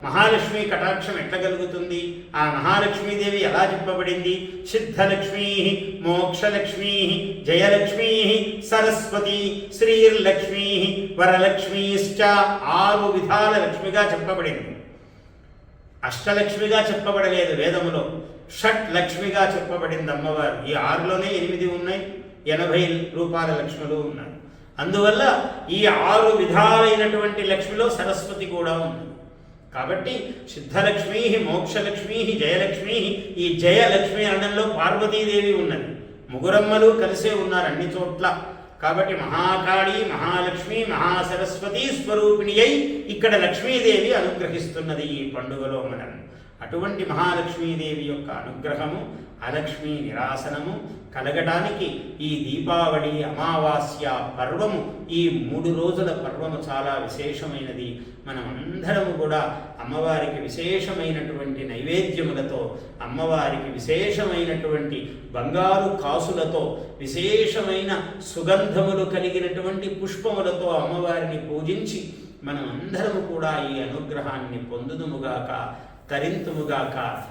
మహాలక్ష్మి కటాక్షం ఎట్లా కలుగుతుంది, ఆ మహాలక్ష్మీదేవి ఎలా చెప్పబడింది? సిద్ధలక్ష్మీ, మోక్షలక్ష్మీ, జయలక్ష్మీ, సరస్వతి, శ్రీర్లక్ష్మీ, వరలక్ష్మీశ్చ 6 విధాల లక్ష్మిగా చెప్పబడింది. అష్టలక్ష్మిగా చెప్పబడలేదు వేదములో, షట్ లక్ష్మిగా చెప్పబడింది అమ్మవారు. ఈ 6లోనే 8 ఉన్నాయి, 80 రూపాయల లక్ష్ములు ఉన్నాయి. అందువల్ల ఈ 6 విధాలైనటువంటి లక్ష్మిలో సరస్వతి కూడా ఉంది. కాబట్టి సిద్ధలక్ష్మీ, మోక్షలక్ష్మీ, జయలక్ష్మీ, ఈ జయలక్ష్మి అనడంలో పార్వతీదేవి ఉన్నది. ముగురమ్మలు కలిసే ఉన్నారు అన్ని చోట్ల. కాబట్టి మహాకాళి, మహాలక్ష్మి, మహాసరస్వతి స్వరూపిణి అయి ఇక్కడ లక్ష్మీదేవి అనుగ్రహిస్తున్నది ఈ పండుగలో మనం. అటువంటి మహాలక్ష్మీదేవి యొక్క అనుగ్రహము, అలక్ష్మీ నిరాసనము కలగడానికి ఈ దీపావళి అమావాస్య పర్వము, ఈ 3 రోజుల పర్వము చాలా విశేషమైనది. మనమందరము కూడా అమ్మవారికి విశేషమైనటువంటి నైవేద్యములతో, అమ్మవారికి విశేషమైనటువంటి బంగారు కాసులతో, విశేషమైన సుగంధములు కలిగినటువంటి పుష్పములతో అమ్మవారిని పూజించి మనం అందరము కూడా ఈ అనుగ్రహాన్ని పొందుదుముగాక, తరింతుముగాక.